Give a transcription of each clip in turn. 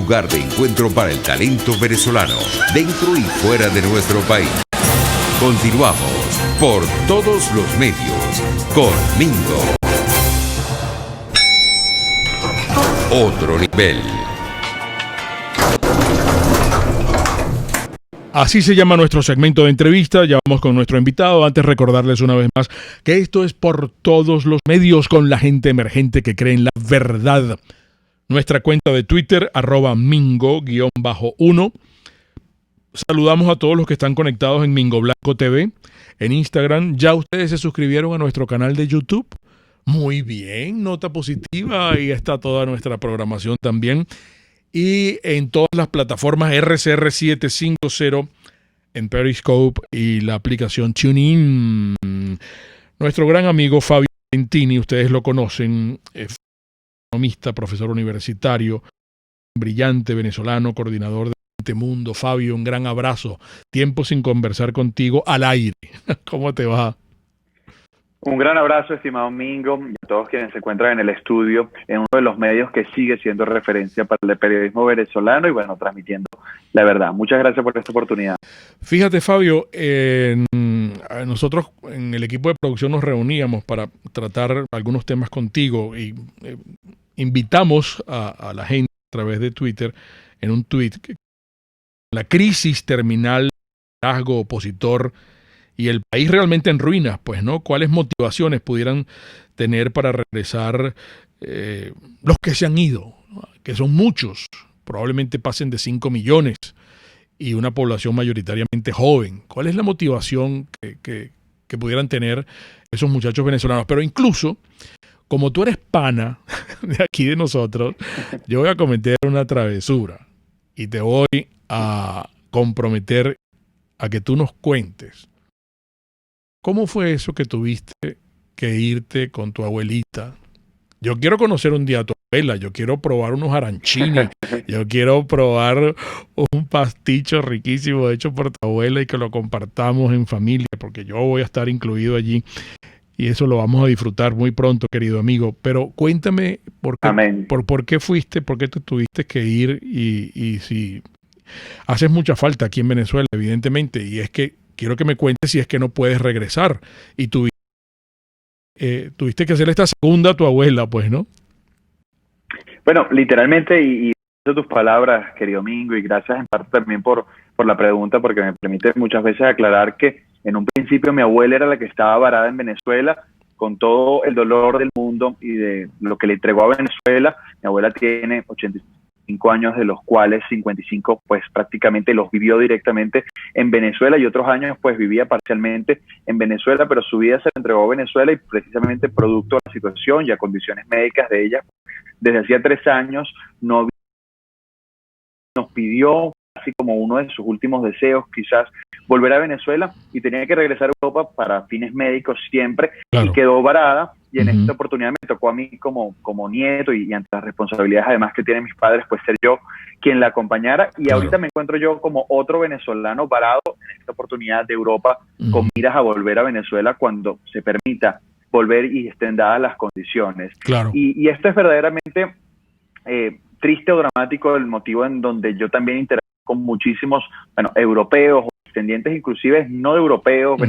lugar de encuentro para el talento venezolano, dentro y fuera de nuestro país. Continuamos por todos los medios con Mingo. Otro nivel. Así se llama nuestro segmento de entrevista. Ya vamos con nuestro invitado. Antes recordarles una vez más que esto es por todos los medios con la gente emergente que cree en la verdad. Nuestra cuenta de Twitter, @Mingo_1. Saludamos a todos los que están conectados en Mingo Blanco TV, en Instagram. ¿Ya ustedes se suscribieron a nuestro canal de YouTube? Muy bien, nota positiva. Ahí está toda nuestra programación también. Y en todas las plataformas RCR750, en Periscope y la aplicación TuneIn. Nuestro gran amigo Fabio Valentini, ustedes lo conocen, es economista, profesor universitario, brillante venezolano, coordinador de Mundo. Fabio, un gran abrazo. Tiempo sin conversar contigo al aire. ¿Cómo te va? Un gran abrazo, estimado Mingo, y a todos quienes se encuentran en el estudio, en uno de los medios que sigue siendo referencia para el periodismo venezolano y, bueno, transmitiendo la verdad. Muchas gracias por esta oportunidad. Fíjate, Fabio, nosotros en el equipo de producción nos reuníamos para tratar algunos temas contigo y invitamos a la gente a través de Twitter, en un tweet, la crisis terminal, liderazgo opositor y el país realmente en ruinas, pues, ¿no? ¿Cuáles motivaciones pudieran tener para regresar los que se han ido, ¿no? Que son muchos, probablemente pasen de 5 millones y una población mayoritariamente joven? ¿Cuál es la motivación que pudieran tener esos muchachos venezolanos? Pero incluso, como tú eres pana de aquí de nosotros, yo voy a cometer una travesura y te voy a comprometer a que tú nos cuentes ¿cómo fue eso que tuviste que irte con tu abuelita? Yo quiero conocer un día a tu abuela, yo quiero probar unos arancini, yo quiero probar un pasticho riquísimo hecho por tu abuela y que lo compartamos en familia, porque yo voy a estar incluido allí y eso lo vamos a disfrutar muy pronto, querido amigo. Pero cuéntame por qué fuiste, por qué te tuviste que ir y si haces mucha falta aquí en Venezuela, evidentemente, y es que quiero que me cuentes si es que no puedes regresar y tuviste que hacer esta segunda a tu abuela, pues, ¿no? Bueno, literalmente, y tus palabras, querido Mingo, y gracias en parte también por la pregunta, porque me permite muchas veces aclarar que en un principio mi abuela era la que estaba varada en Venezuela, con todo el dolor del mundo y de lo que le entregó a Venezuela. Mi abuela tiene 85 años, de los cuales 55 pues prácticamente los vivió directamente en Venezuela y otros años pues vivía parcialmente en Venezuela, pero su vida se le entregó a Venezuela y precisamente producto de la situación y a condiciones médicas de ella, desde hacía 3 años nos pidió, así como uno de sus últimos deseos, quizás volver a Venezuela, y tenía que regresar a Europa para fines médicos siempre, claro. Y quedó varada, y en esta oportunidad me tocó a mí como nieto y ante las responsabilidades además que tienen mis padres, pues ser yo quien la acompañara, y ahorita me encuentro yo como otro venezolano varado en esta oportunidad de Europa, con miras a volver a Venezuela cuando se permita volver y estén dadas las condiciones. Claro. Y esto es verdaderamente triste o dramático, el motivo en donde yo también interactúo con muchísimos, europeos, descendientes inclusive no de europeos,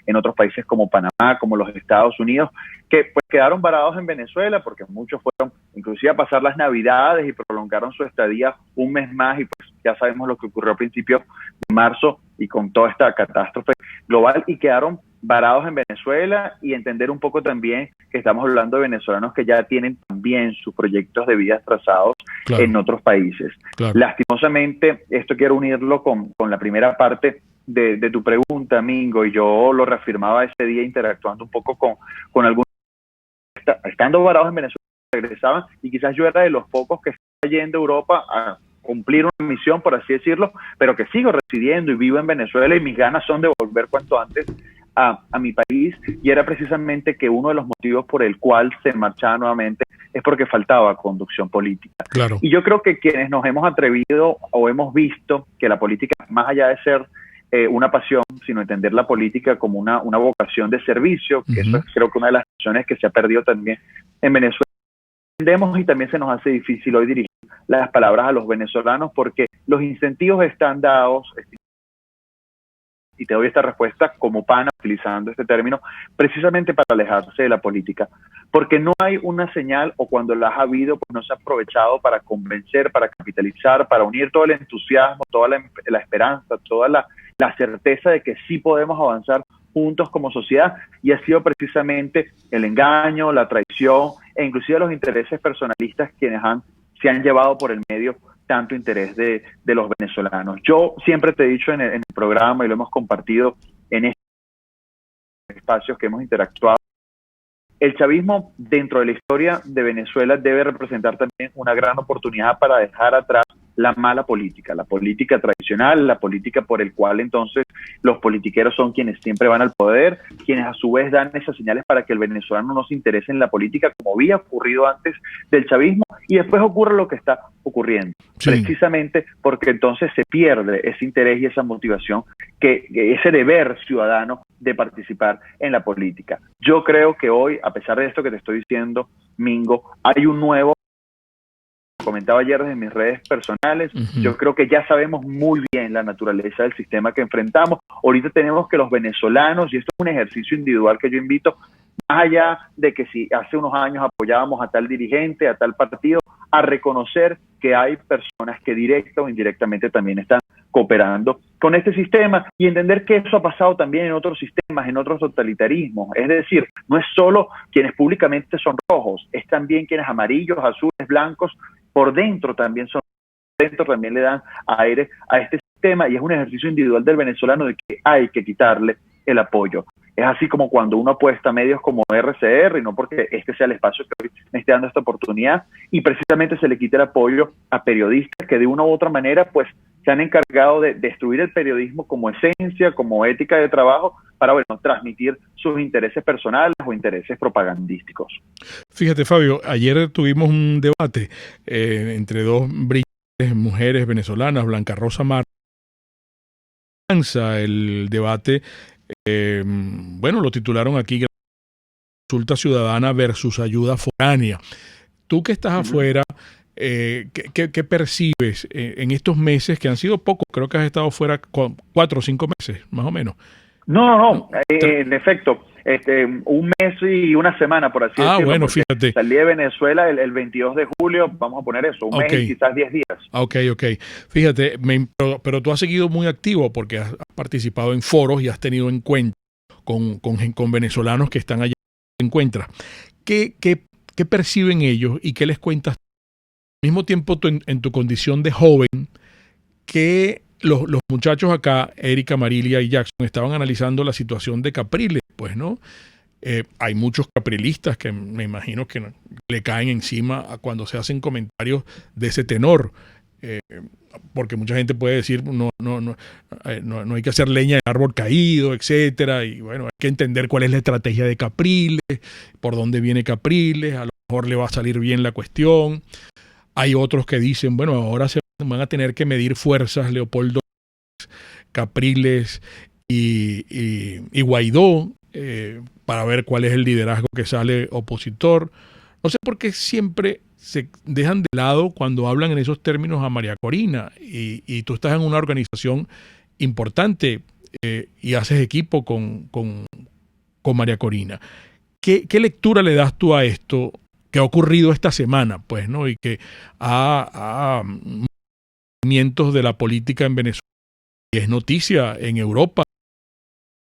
en otros países como Panamá, como los Estados Unidos, que pues quedaron varados en Venezuela porque muchos fueron inclusive a pasar las Navidades y prolongaron su estadía un mes más, y pues ya sabemos lo que ocurrió a principios de marzo y con toda esta catástrofe global, y quedaron varados en Venezuela, y entender un poco también que estamos hablando de venezolanos que ya tienen también sus proyectos de vida trazados en otros países. Claro. Lastimosamente, esto quiero unirlo con la primera parte de tu pregunta, Mingo, y yo lo reafirmaba ese día interactuando un poco con algunos, estando varados en Venezuela, regresaban, y quizás yo era de los pocos que estaba yendo a Europa a cumplir una misión, por así decirlo, pero que sigo residiendo y vivo en Venezuela, y mis ganas son de volver cuanto antes a mi país, y era precisamente que uno de los motivos por el cual se marchaba nuevamente es porque faltaba conducción política. Claro. Y yo creo que quienes nos hemos atrevido o hemos visto que la política, más allá de ser una pasión, sino entender la política como una vocación de servicio, que eso es, creo que una de las razones que se ha perdido también en Venezuela, entendemos, y también se nos hace difícil hoy dirigir las palabras a los venezolanos, porque los incentivos están dados, y te doy esta respuesta como pana, utilizando este término, precisamente para alejarse de la política, porque no hay una señal, o cuando las ha habido, pues no se ha aprovechado para convencer, para capitalizar, para unir todo el entusiasmo, toda la esperanza, toda la certeza de que sí podemos avanzar juntos como sociedad, y ha sido precisamente el engaño, la traición e inclusive los intereses personalistas quienes se han llevado por el medio tanto interés de los venezolanos. Yo siempre te he dicho en el programa, y lo hemos compartido en estos espacios que hemos interactuado, el chavismo dentro de la historia de Venezuela debe representar también una gran oportunidad para dejar atrás la mala política, la política tradicional, la política por el cual entonces los politiqueros son quienes siempre van al poder, quienes a su vez dan esas señales para que el venezolano no se interese en la política, como había ocurrido antes del chavismo, y después ocurre lo que está ocurriendo, sí, precisamente porque entonces se pierde ese interés y esa motivación, ese deber ciudadano de participar en la política. Yo creo que hoy, a pesar de esto que te estoy diciendo, Mingo, hay un nuevo, comentaba ayer desde mis redes personales, yo creo que ya sabemos muy bien la naturaleza del sistema que enfrentamos. Ahorita tenemos que los venezolanos, y esto es un ejercicio individual que yo invito, más allá de que si hace unos años apoyábamos a tal dirigente, a tal partido, a reconocer que hay personas que directa o indirectamente también están cooperando con este sistema, y entender que eso ha pasado también en otros sistemas, en otros totalitarismos. Es decir, no es solo quienes públicamente son rojos, es también quienes amarillos, azules, blancos, por dentro también son, dentro también le dan aire a este sistema, y es un ejercicio individual del venezolano de que hay que quitarle el apoyo. Es así como cuando uno apuesta a medios como RCR, y no porque este sea el espacio que hoy me esté dando esta oportunidad, y precisamente se le quita el apoyo a periodistas que de una u otra manera pues se han encargado de destruir el periodismo como esencia, como ética de trabajo, para transmitir sus intereses personales o intereses propagandísticos. Fíjate, Fabio, ayer tuvimos un debate entre dos brillantes mujeres venezolanas, Blanca Rosa Mar. El debate, lo titularon aquí Consulta Ciudadana versus Ayuda Foránea. Tú que estás afuera, ¿qué percibes en estos meses que han sido pocos? Creo que has estado fuera 4 o 5 meses, más o menos. No, en efecto, un mes y una semana, por así decirlo. Bueno, fíjate. Salí de Venezuela el 22 de julio, vamos a poner eso, un mes y quizás 10 días. Ok. Fíjate, pero tú has seguido muy activo porque has participado en foros y has tenido encuentros con venezolanos que están allá. Encuentras. ¿Qué perciben ellos y qué les cuentas? Al mismo tiempo, en tu condición de joven, que los muchachos acá, Erika, Marilia y Jackson, estaban analizando la situación de Capriles, pues, ¿no? Hay muchos caprilistas que me imagino que le caen encima cuando se hacen comentarios de ese tenor, porque mucha gente puede decir no hay que hacer leña del árbol caído, etcétera, y bueno, hay que entender cuál es la estrategia de Capriles, por dónde viene Capriles, a lo mejor le va a salir bien la cuestión. Hay otros que dicen, ahora se van a tener que medir fuerzas Leopoldo, Capriles y Guaidó, para ver cuál es el liderazgo que sale opositor. No sé por qué siempre se dejan de lado cuando hablan en esos términos a María Corina, y tú estás en una organización importante y haces equipo con María Corina. ¿Qué lectura le das tú a esto que ha ocurrido esta semana, pues, ¿no? Y que ha movimientos de la política en Venezuela, y es noticia en Europa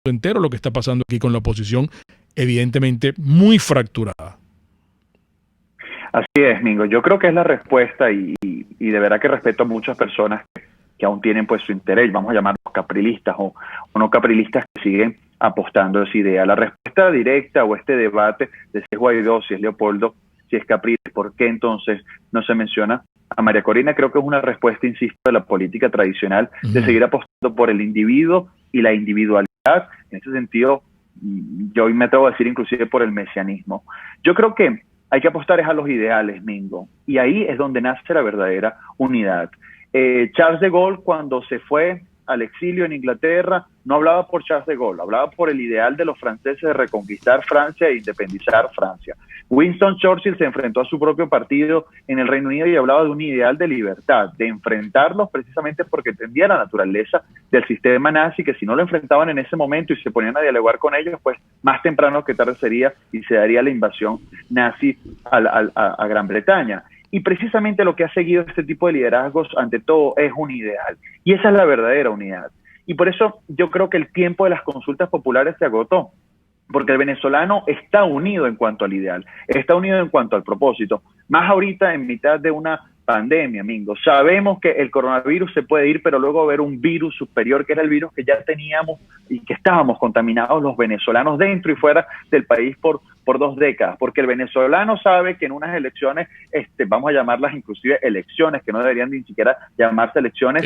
entero lo que está pasando aquí con la oposición, evidentemente muy fracturada. Así es, Mingo. Yo creo que es la respuesta, y de verdad que respeto a muchas personas que aún tienen pues su interés, vamos a llamarlos caprilistas o no caprilistas, que siguen apostando a esa idea. La respuesta directa o este debate de si es Guaidó, si es Leopoldo, si es Capriles, ¿por qué entonces no se menciona a María Corina? Creo que es una respuesta, insisto, de la política tradicional, de seguir apostando por el individuo y la individualidad. En ese sentido, yo hoy me atrevo a decir inclusive por el mesianismo. Yo creo que hay que apostar a los ideales, Mingo, y ahí es donde nace la verdadera unidad. Charles de Gaulle, cuando se fue al exilio en Inglaterra, no hablaba por Charles de Gaulle, hablaba por el ideal de los franceses de reconquistar Francia e independizar Francia. Winston Churchill se enfrentó a su propio partido en el Reino Unido y hablaba de un ideal de libertad, de enfrentarlos precisamente porque entendía la naturaleza del sistema nazi, que si no lo enfrentaban en ese momento y se ponían a dialogar con ellos, pues más temprano que tarde sería y se daría la invasión nazi a Gran Bretaña. Y precisamente lo que ha seguido este tipo de liderazgos, ante todo, es un ideal. Y esa es la verdadera unidad. Y por eso yo creo que el tiempo de las consultas populares se agotó, porque el venezolano está unido en cuanto al ideal, está unido en cuanto al propósito. Más ahorita en mitad de una pandemia, Mingo. Sabemos que el coronavirus se puede ir, pero luego haber un virus superior, que era el virus que ya teníamos y que estábamos contaminados los venezolanos dentro y fuera del país por 2 décadas, porque el venezolano sabe que en unas elecciones, vamos a llamarlas inclusive elecciones, que no deberían ni siquiera llamarse elecciones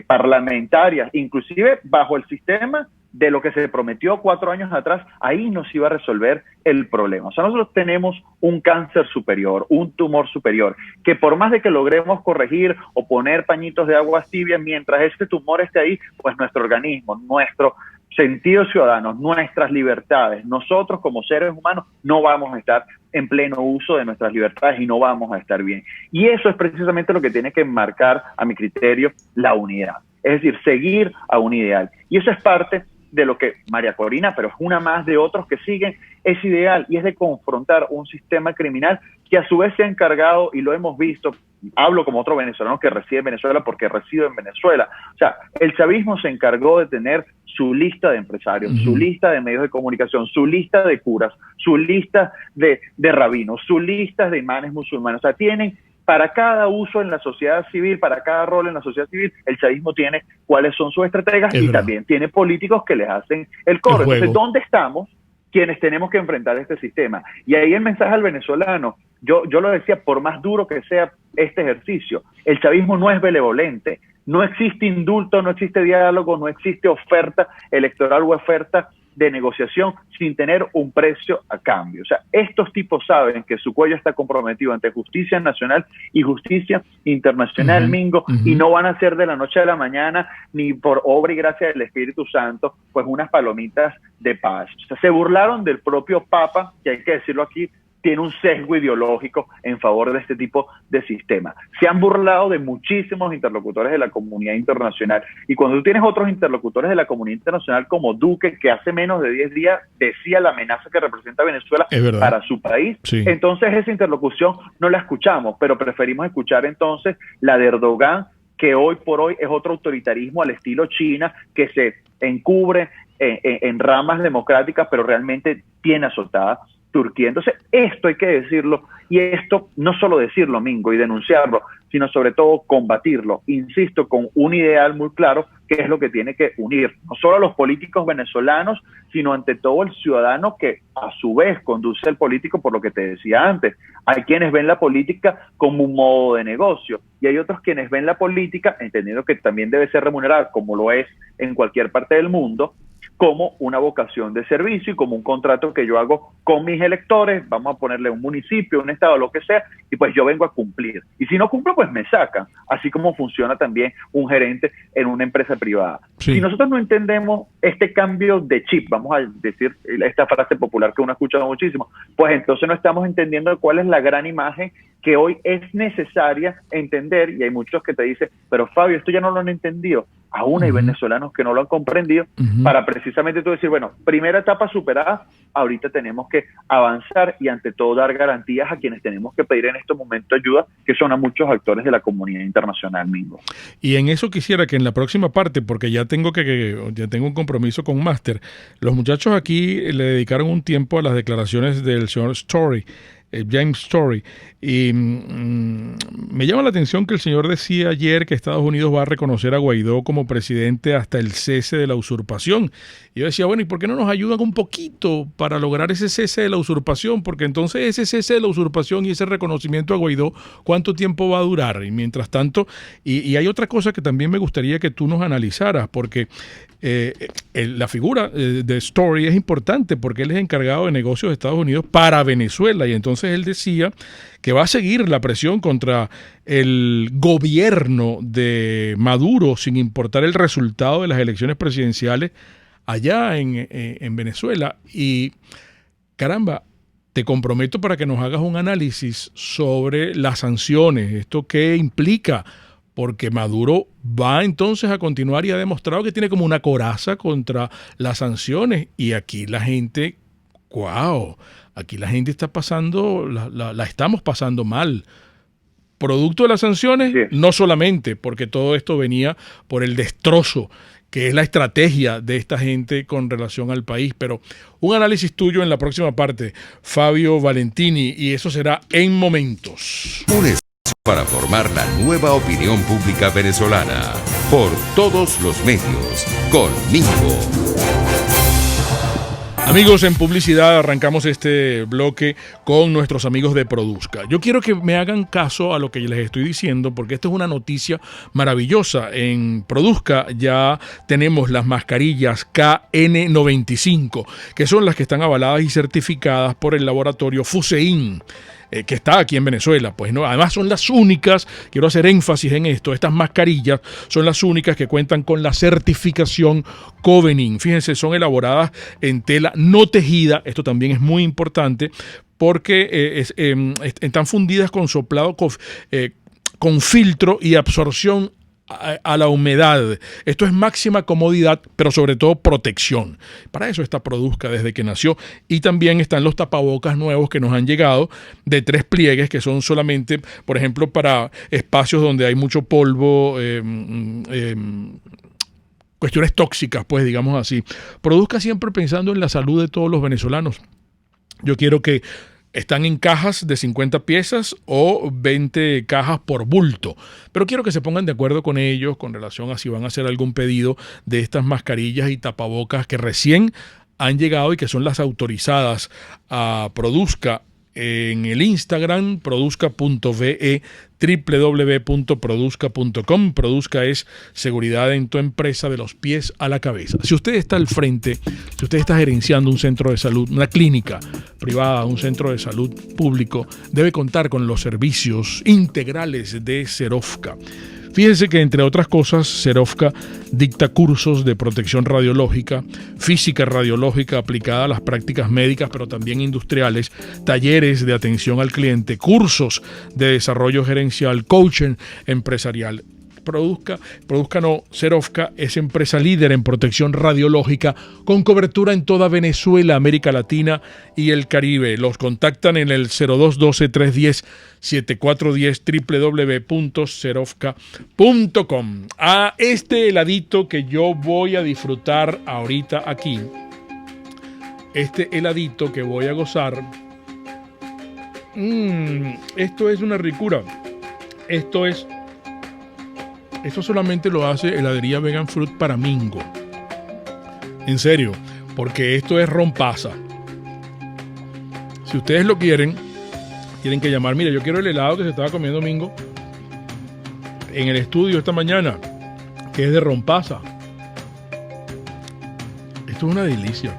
parlamentarias, inclusive bajo el sistema de lo que se prometió 4 años atrás, ahí nos iba a resolver el problema. O sea, nosotros tenemos un cáncer superior, un tumor superior, que por más de que logremos corregir o poner pañitos de aguas tibias, mientras este tumor esté ahí, pues nuestro organismo, nuestro sentido ciudadano, nuestras libertades, nosotros como seres humanos no vamos a estar en pleno uso de nuestras libertades y no vamos a estar bien. Y eso es precisamente lo que tiene que marcar, a mi criterio, la unidad. Es decir, seguir a un ideal. Y eso es parte de lo que María Corina, pero es una más de otros que siguen, es ideal, y es de confrontar un sistema criminal que a su vez se ha encargado, y lo hemos visto, hablo como otro venezolano que reside en Venezuela porque resido en Venezuela, o sea, el chavismo se encargó de tener su lista de empresarios, su lista de medios de comunicación, su lista de curas, su lista de rabinos, su lista de imanes musulmanes, o sea, tienen para cada uso en la sociedad civil, para cada rol en la sociedad civil, el chavismo tiene cuáles son sus estrategias y también tiene políticos que les hacen el coro. Entonces, ¿dónde estamos quienes tenemos que enfrentar este sistema? Y ahí el mensaje al venezolano, yo lo decía, por más duro que sea este ejercicio, el chavismo no es benevolente, no existe indulto, no existe diálogo, no existe oferta electoral o oferta de negociación sin tener un precio a cambio. O sea, estos tipos saben que su cuello está comprometido ante justicia nacional y justicia internacional, Mingo, y no van a ser de la noche a la mañana, ni por obra y gracia del Espíritu Santo, pues unas palomitas de paz. O sea, se burlaron del propio Papa, que hay que decirlo aquí, tiene un sesgo ideológico en favor de este tipo de sistema. Se han burlado de muchísimos interlocutores de la comunidad internacional. Y cuando tú tienes otros interlocutores de la comunidad internacional como Duque, que hace menos de 10 días decía la amenaza que representa Venezuela para su país, entonces esa interlocución no la escuchamos, pero preferimos escuchar entonces la de Erdogan, que hoy por hoy es otro autoritarismo al estilo China, que se encubre en ramas democráticas, pero realmente tiene azotada Turquía. Entonces, esto hay que decirlo, y esto no solo decirlo, Mingo, y denunciarlo, sino sobre todo combatirlo, insisto, con un ideal muy claro, que es lo que tiene que unir no solo a los políticos venezolanos, sino ante todo el ciudadano que a su vez conduce al político, por lo que te decía antes. Hay quienes ven la política como un modo de negocio, y hay otros quienes ven la política, entendiendo que también debe ser remunerada, como lo es en cualquier parte del mundo, como una vocación de servicio y como un contrato que yo hago con mis electores, vamos a ponerle un municipio, un estado, lo que sea, y pues yo vengo a cumplir. Y si no cumplo, pues me sacan, así como funciona también un gerente en una empresa privada. Si nosotros no entendemos este cambio de chip, vamos a decir esta frase popular que uno ha escuchado muchísimo, pues entonces no estamos entendiendo cuál es la gran imagen que hoy es necesaria entender, y hay muchos que te dicen, pero Fabio, esto ya no lo han entendido. Aún hay venezolanos que no lo han comprendido, para precisamente tú decir, bueno, primera etapa superada, ahorita tenemos que avanzar y ante todo dar garantías a quienes tenemos que pedir en estos momentos ayuda, que son a muchos actores de la comunidad internacional, Mingo. Y en eso quisiera que en la próxima parte, porque ya tengo un compromiso con Máster, los muchachos aquí le dedicaron un tiempo a las declaraciones del señor Story, James Story, y me llama la atención que el señor decía ayer que Estados Unidos va a reconocer a Guaidó como presidente hasta el cese de la usurpación. Y yo decía, bueno, ¿y por qué no nos ayudan un poquito para lograr ese cese de la usurpación? Porque entonces ese cese de la usurpación y ese reconocimiento a Guaidó, ¿cuánto tiempo va a durar? Y mientras tanto, y hay otra cosa que también me gustaría que tú nos analizaras, porque la figura de Story es importante porque él es encargado de negocios de Estados Unidos para Venezuela, y entonces él decía que va a seguir la presión contra el gobierno de Maduro sin importar el resultado de las elecciones presidenciales allá en Venezuela. Y caramba, te comprometo para que nos hagas un análisis sobre las sanciones, esto qué implica, porque Maduro va entonces a continuar y ha demostrado que tiene como una coraza contra las sanciones, y aquí la gente, wow, aquí la gente está pasando, la estamos pasando mal. Producto de las sanciones, sí. No solamente porque todo esto venía por el destrozo que es la estrategia de esta gente con relación al país, pero un análisis tuyo en la próxima parte, Fabio Valentini, y eso será en momentos. Un espacio para formar la nueva opinión pública venezolana, por todos los medios, conmigo. Amigos, en publicidad arrancamos este bloque con nuestros amigos de Produzca. Yo quiero que me hagan caso a lo que les estoy diciendo, porque esto es una noticia maravillosa. En Produzca ya tenemos las mascarillas KN95, que son las que están avaladas y certificadas por el laboratorio Fusein, que está aquí en Venezuela. Pues no, además son las únicas, quiero hacer énfasis en esto, estas mascarillas son las únicas que cuentan con la certificación Covening. Fíjense, son elaboradas en tela no tejida, esto también es muy importante, porque están fundidas con soplado con filtro y absorción a la humedad. Esto es máxima comodidad, pero sobre todo protección. Para eso está Produzca desde que nació. Y también están los tapabocas nuevos que nos han llegado de 3 pliegues, que son solamente, por ejemplo, para espacios donde hay mucho polvo, cuestiones tóxicas, pues digamos así. Produzca siempre pensando en la salud de todos los venezolanos. Yo quiero que están en cajas de 50 piezas o 20 cajas por bulto. Pero quiero que se pongan de acuerdo con ellos con relación a si van a hacer algún pedido de estas mascarillas y tapabocas que recién han llegado y que son las autorizadas a Produzca en el Instagram, produzca.ve, www.produzca.com. Produzca es seguridad en tu empresa de los pies a la cabeza. Si usted está al frente, si usted está gerenciando un centro de salud, una clínica privada, un centro de salud público, debe contar con los servicios integrales de Serovca. Fíjense que, entre otras cosas, Serovca dicta cursos de protección radiológica, física radiológica aplicada a las prácticas médicas, pero también industriales, talleres de atención al cliente, cursos de desarrollo gerencial, coaching empresarial. Serovca es empresa líder en protección radiológica con cobertura en toda Venezuela, América Latina y el Caribe. Los contactan en el 0212-310-7410, www.serovca.com. A este heladito que yo voy a disfrutar ahorita aquí, este heladito que voy a gozar, esto es una ricura. Esto solamente lo hace Heladería Vegan Fruit para Mingo. En serio, porque esto es rompasa. Si ustedes lo quieren, tienen que llamar. Mira, yo quiero el helado que se estaba comiendo Mingo en el estudio esta mañana, que es de rompasa. Esto es una delicia.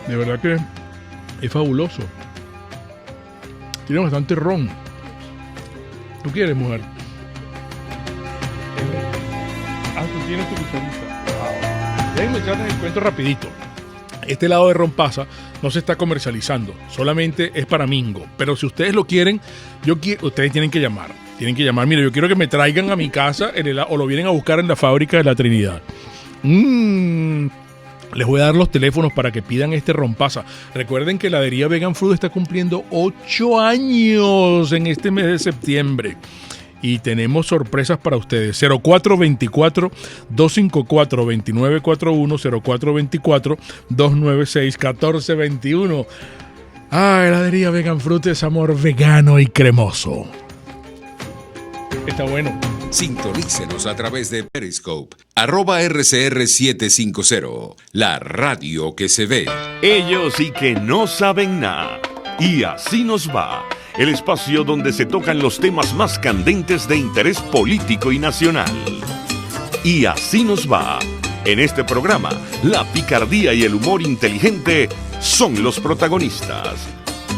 De verdad que es fabuloso. Tiene bastante ron. ¿Tú quieres, mujer? Tú tienes tu cucharita. Déjenme echarles el cuento rapidito. Este helado de rompasa no se está comercializando, solamente es para Mingo. Pero si ustedes lo quieren, ustedes tienen que llamar. Mira, yo quiero que me traigan a mi casa el helado, o lo vienen a buscar en la fábrica de la Trinidad. Les voy a dar los teléfonos para que pidan este rompasa. Recuerden que Heladería Vegan Fruit está cumpliendo 8 años en este mes de septiembre. Y tenemos sorpresas para ustedes. 0424-254-2941, 0424-296-1421. Heladería Vegan Fruit es amor vegano y cremoso. Está bueno. Sintonícenos a través de Periscope, @RCR750, la radio que se ve. Ellos y que no saben nada. Y así nos va. El espacio donde se tocan los temas más candentes de interés político y nacional. Y así nos va. En este programa, la picardía y el humor inteligente son los protagonistas.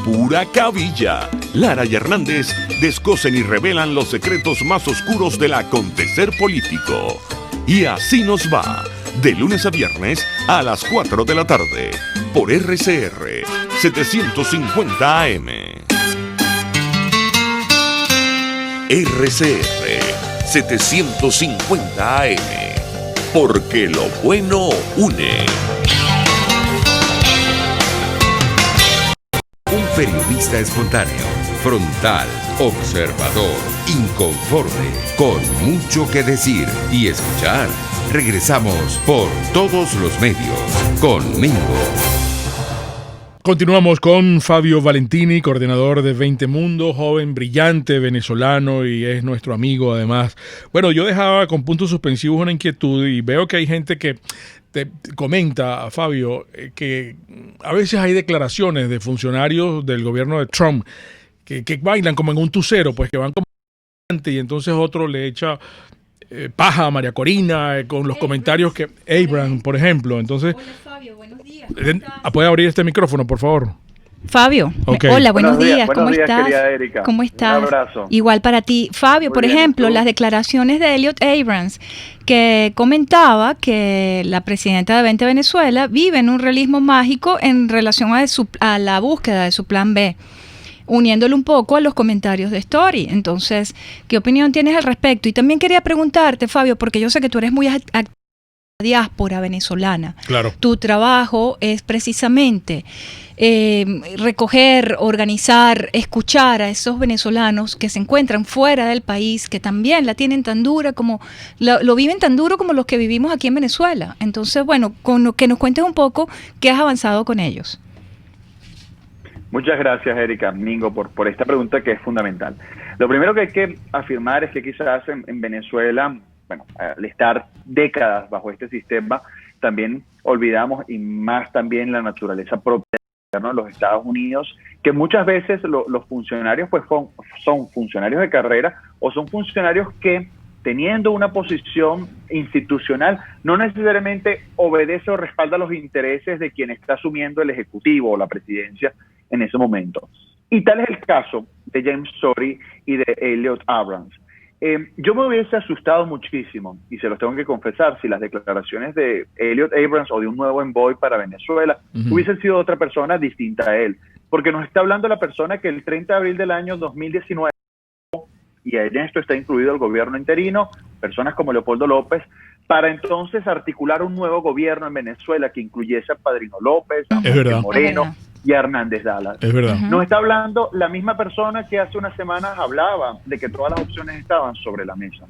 Pura cabilla. Lara y Hernández descosen y revelan los secretos más oscuros del acontecer político. Y así nos va, de lunes a viernes a las 4 de la tarde. por RCR 750 AM. RCR 750 AM, porque lo bueno une. Un periodista espontáneo, frontal, observador, inconforme, con mucho que decir y escuchar. Regresamos por todos los medios con Mingo. Continuamos con Fabio Valentini, coordinador de 20 Mundo, joven, brillante, venezolano y es nuestro amigo además. Bueno, yo dejaba con puntos suspensivos una inquietud y veo que hay gente que te comenta, Fabio, que a veces hay declaraciones de funcionarios del gobierno de Trump que bailan como en un tucero, pues que van como y entonces otro le echa paja a María Corina con los comentarios que Abraham, por ejemplo. Entonces, hola Fabio, buenos días. ¿puede abrir este micrófono, por favor? Fabio, Okay. Hola, buenos días, ¿cómo buenos días, estás? querida Erika. ¿Cómo estás? Un abrazo. Igual para ti. Fabio, Muy por bien, ejemplo, ¿y tú? las declaraciones de Elliot Abrams, que comentaba que la presidenta de 20 Venezuela vive en un realismo mágico en relación a la búsqueda de su plan B, uniéndolo un poco a los comentarios de Story. Entonces, ¿qué opinión tienes al respecto? Y también quería preguntarte, Fabio, porque yo sé que tú eres muy activo en la diáspora venezolana. Claro. Tu trabajo es precisamente recoger, organizar, escuchar a esos venezolanos que se encuentran fuera del país, que también la tienen tan dura como, lo viven tan duro como los que vivimos aquí en Venezuela. Entonces, bueno, que nos cuentes un poco qué has avanzado con ellos. Muchas gracias, Erika, Mingo, por esta pregunta que es fundamental. Lo primero que hay que afirmar es que quizás en Venezuela, bueno, al estar décadas bajo este sistema, también olvidamos, y más también la naturaleza propia de los Estados Unidos, que muchas veces los funcionarios pues son funcionarios de carrera o son funcionarios que, teniendo una posición institucional, no necesariamente obedece o respalda los intereses de quien está asumiendo el ejecutivo o la presidencia en ese momento. Y tal es el caso de James Story y de Elliot Abrams. Yo me hubiese asustado muchísimo, y se los tengo que confesar, si las declaraciones de Elliot Abrams o de un nuevo envoy para Venezuela hubiesen sido otra persona distinta a él. Porque nos está hablando la persona que el 30 de abril del año 2019, y en esto está incluido el gobierno interino, personas como Leopoldo López, para entonces articular un nuevo gobierno en Venezuela que incluyese a Padrino López, a Jorge Moreno y a Hernández Dallas. Es verdad. Nos está hablando la misma persona que hace unas semanas hablaba de que todas las opciones estaban sobre la mesa.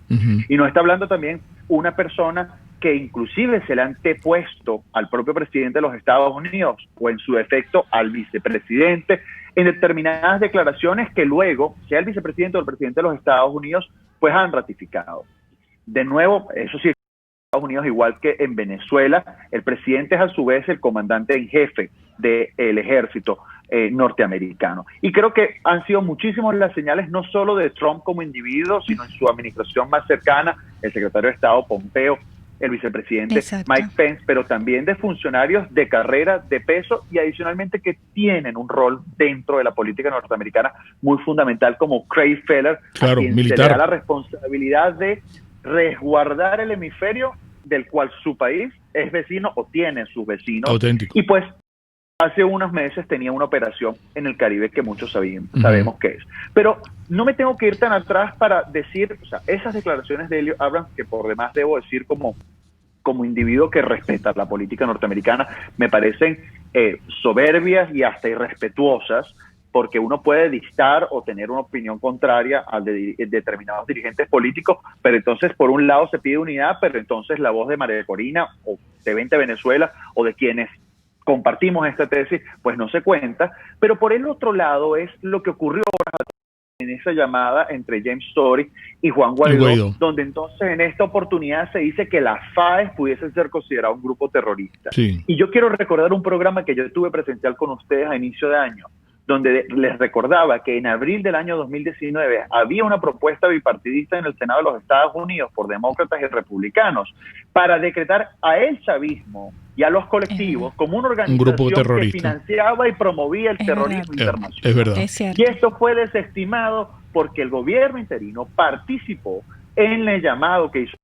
Y nos está hablando también una persona que inclusive se le ha antepuesto al propio presidente de los Estados Unidos, o en su defecto al vicepresidente, en determinadas declaraciones que luego, sea el vicepresidente o el presidente de los Estados Unidos, pues han ratificado. De nuevo, eso sí, Estados Unidos, igual que en Venezuela, el presidente es a su vez el comandante en jefe del ejército norteamericano. Y creo que han sido muchísimas las señales, no solo de Trump como individuo, sino en su administración más cercana, el secretario de Estado Pompeo, el vicepresidente Mike Pence, pero también de funcionarios de carrera, de peso, y adicionalmente que tienen un rol dentro de la política norteamericana muy fundamental, como Craig Feller, claro, a quien militar, se le da la responsabilidad de resguardar el hemisferio del cual su país es vecino o tiene sus vecinos. Auténtico. Y pues hace unos meses tenía una operación en el Caribe que muchos sabemos qué es. Pero no me tengo que ir tan atrás para decir, o sea, esas declaraciones de Elliot Abrams, que por demás debo decir como individuo que respeta la política norteamericana, me parecen soberbias y hasta irrespetuosas, porque uno puede distar o tener una opinión contraria al de determinados dirigentes políticos, pero entonces por un lado se pide unidad, pero entonces la voz de María Corina o de 20 Venezuela o de quienes compartimos esta tesis, pues no se cuenta. Pero por el otro lado es lo que ocurrió en esa llamada entre James Story y Juan Guaidó, donde entonces en esta oportunidad se dice que las FAES pudiesen ser consideradas un grupo terrorista. Sí. Y yo quiero recordar un programa que yo tuve presencial con ustedes a inicio de año, donde les recordaba que en abril del año 2019 había una propuesta bipartidista en el Senado de los Estados Unidos por demócratas y republicanos para decretar a el chavismo y a los colectivos como una organización que financiaba y promovía el terrorismo internacional. Es verdad. Y esto fue desestimado porque el gobierno interino participó en el llamado que hizo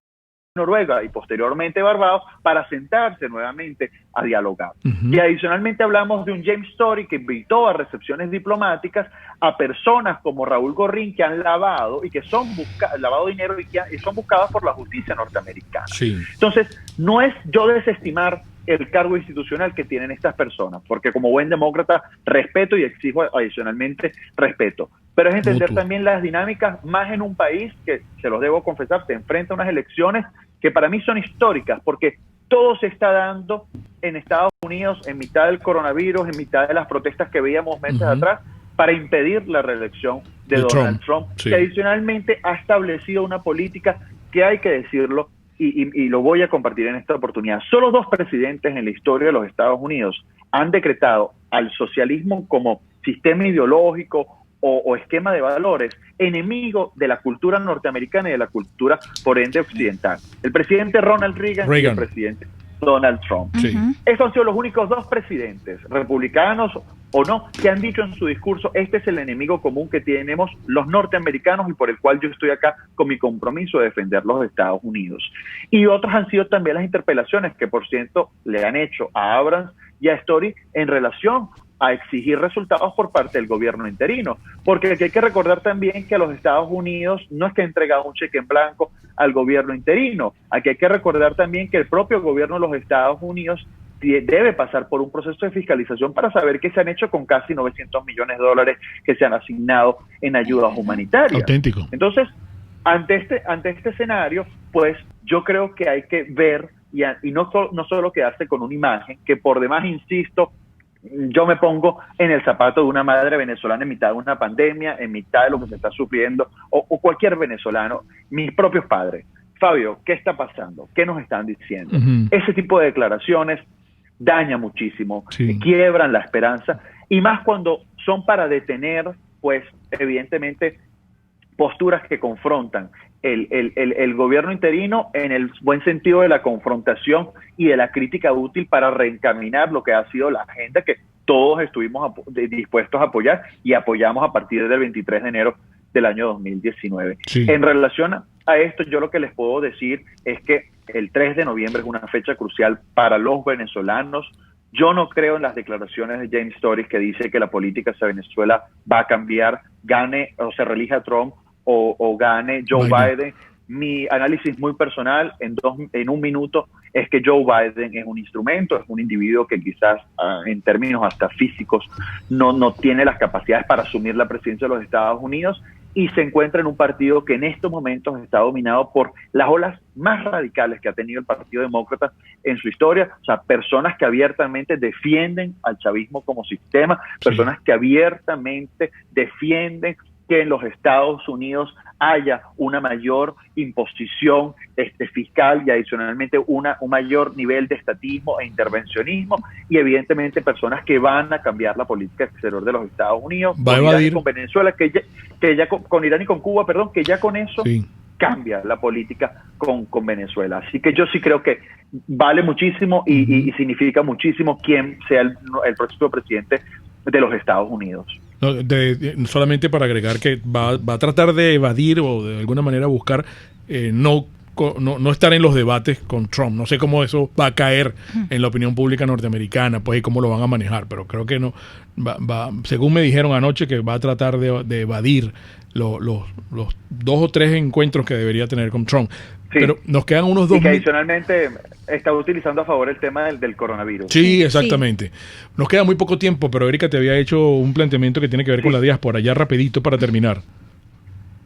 Noruega y posteriormente Barbados para sentarse nuevamente a dialogar. Y adicionalmente hablamos de un James Story que invitó a recepciones diplomáticas a personas como Raúl Gorrín que han lavado y que son lavado dinero y son buscadas por la justicia norteamericana. Sí. Entonces, no es yo desestimar el cargo institucional que tienen estas personas, porque como buen demócrata respeto y exijo adicionalmente respeto. Pero es entender también las dinámicas más en un país que, se los debo confesar, se enfrenta a unas elecciones que para mí son históricas, porque todo se está dando en Estados Unidos en mitad del coronavirus, en mitad de las protestas que veíamos meses atrás, para impedir la reelección de Donald Trump, que adicionalmente ha establecido una política que hay que decirlo, y lo voy a compartir en esta oportunidad. Solo 2 presidentes en la historia de los Estados Unidos han decretado al socialismo como sistema ideológico o esquema de valores enemigo de la cultura norteamericana y de la cultura, por ende, occidental. El presidente Ronald Reagan. Y el presidente Donald Trump. Sí. Esos han sido los únicos 2 presidentes, republicanos o no, que han dicho en su discurso, este es el enemigo común que tenemos los norteamericanos y por el cual yo estoy acá con mi compromiso de defender los Estados Unidos. Y otros han sido también las interpelaciones que, por cierto, le han hecho a Abrams y a Story en relación a exigir resultados por parte del gobierno interino, porque aquí hay que recordar también que a los Estados Unidos no es que ha entregado un cheque en blanco al gobierno interino, aquí hay que recordar también que el propio gobierno de los Estados Unidos debe pasar por un proceso de fiscalización para saber qué se han hecho con casi $900 millones que se han asignado en ayudas humanitarias. Auténtico. Entonces, ante este escenario, pues yo creo que hay que ver y no solo quedarse con una imagen, que por demás, insisto, yo me pongo en el zapato de una madre venezolana en mitad de una pandemia, en mitad de lo que se está sufriendo, o cualquier venezolano, mis propios padres. Fabio, ¿qué está pasando? ¿Qué nos están diciendo? Ese tipo de declaraciones daña muchísimo, quiebran la esperanza, y más cuando son para detener, pues, evidentemente, posturas que confrontan el gobierno interino en el buen sentido de la confrontación y de la crítica útil para reencaminar lo que ha sido la agenda que todos estuvimos dispuestos a apoyar y apoyamos a partir del 23 de enero del año 2019. En relación a esto, yo lo que les puedo decir es que el 3 de noviembre es una fecha crucial para los venezolanos. Yo no creo en las declaraciones de James Story que dice que la política hacia Venezuela va a cambiar, gane o se reelija Trump o gane Joe Biden. Mi análisis muy personal en un minuto es que Joe Biden es un instrumento, es un individuo que quizás en términos hasta físicos no tiene las capacidades para asumir la presidencia de los Estados Unidos y se encuentra en un partido que en estos momentos está dominado por las olas más radicales que ha tenido el Partido Demócrata en su historia, o sea, personas que abiertamente defienden al chavismo como sistema, personas que abiertamente defienden que en los Estados Unidos haya una mayor imposición fiscal y adicionalmente un mayor nivel de estatismo e intervencionismo, y evidentemente personas que van a cambiar la política exterior de los Estados Unidos, va a evadir con Venezuela, que ya con Irán y con Cuba, perdón, que ya con eso cambia la política con Venezuela. Así que yo sí creo que vale muchísimo y significa muchísimo quién sea el próximo presidente de los Estados Unidos. No, solamente para agregar que va a tratar de evadir o de alguna manera buscar no estar en los debates con Trump. No sé cómo eso va a caer en la opinión pública norteamericana, pues, y cómo lo van a manejar, pero creo que no según me dijeron anoche, que va a tratar de evadir los 2 o 3 encuentros que debería tener con Trump. Sí. Pero nos quedan unos 2 y que adicionalmente está utilizando a favor el tema del coronavirus. Sí, exactamente. Sí. Nos queda muy poco tiempo, pero Erika te había hecho un planteamiento que tiene que ver con la diáspora, ya rapidito para terminar.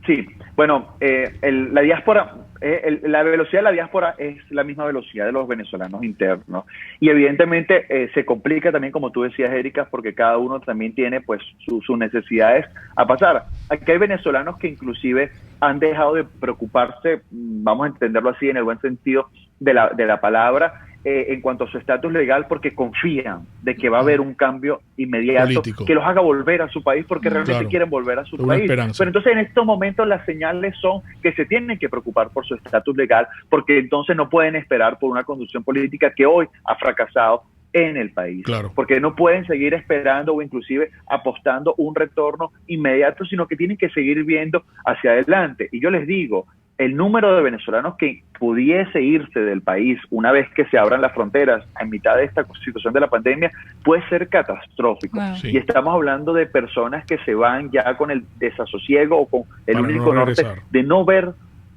Sí, bueno, la diáspora, la velocidad de la diáspora es la misma velocidad de los venezolanos internos, y evidentemente se complica también, como tú decías, Erika, porque cada uno también tiene pues sus necesidades a pasar. Aquí hay venezolanos que inclusive han dejado de preocuparse, vamos a entenderlo así en el buen sentido de la palabra, en cuanto a su estatus legal, porque confían de que va a haber un cambio inmediato político que los haga volver a su país, porque realmente quieren volver a su país. Esperanza. Pero entonces en estos momentos las señales son que se tienen que preocupar por su estatus legal, porque entonces no pueden esperar por una conducción política que hoy ha fracasado en el país, porque no pueden seguir esperando o inclusive apostando un retorno inmediato, sino que tienen que seguir viendo hacia adelante. Y yo les digo, el número de venezolanos que pudiese irse del país una vez que se abran las fronteras en mitad de esta situación de la pandemia puede ser catastrófico. Wow. Sí. Y estamos hablando de personas que se van ya con el desasosiego o con el Para único no norte regresar. de no ver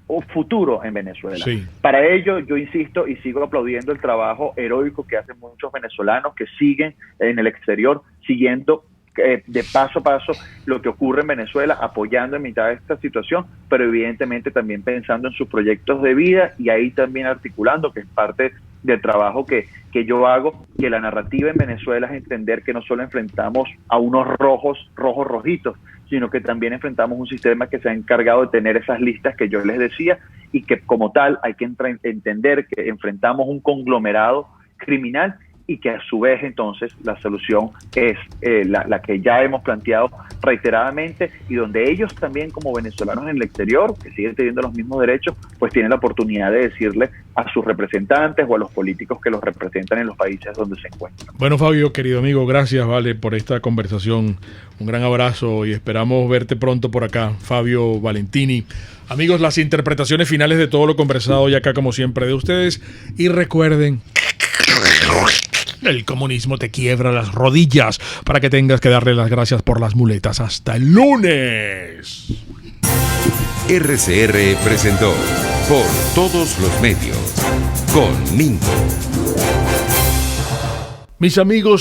un futuro en Venezuela. Sí. Para ello, yo insisto y sigo aplaudiendo el trabajo heroico que hacen muchos venezolanos que siguen en el exterior, siguiendo de paso a paso lo que ocurre en Venezuela, apoyando en mitad de esta situación, pero evidentemente también pensando en sus proyectos de vida y ahí también articulando, que es parte del trabajo que yo hago, que la narrativa en Venezuela es entender que no solo enfrentamos a unos rojitos, sino que también enfrentamos un sistema que se ha encargado de tener esas listas que yo les decía y que como tal hay que entender que enfrentamos un conglomerado criminal y que a su vez entonces la solución es la que ya hemos planteado reiteradamente y donde ellos también como venezolanos en el exterior, que siguen teniendo los mismos derechos, pues tienen la oportunidad de decirle a sus representantes o a los políticos que los representan en los países donde se encuentran. Bueno, Fabio, querido amigo, gracias, vale, por esta conversación. Un gran abrazo y esperamos verte pronto por acá, Fabio Valentini. Amigos, las interpretaciones finales de todo lo conversado y acá como siempre de ustedes. Y recuerden, el comunismo te quiebra las rodillas para que tengas que darle las gracias por las muletas. Hasta el lunes. RCR presentó Por Todos los Medios con Mingo. Mis amigos,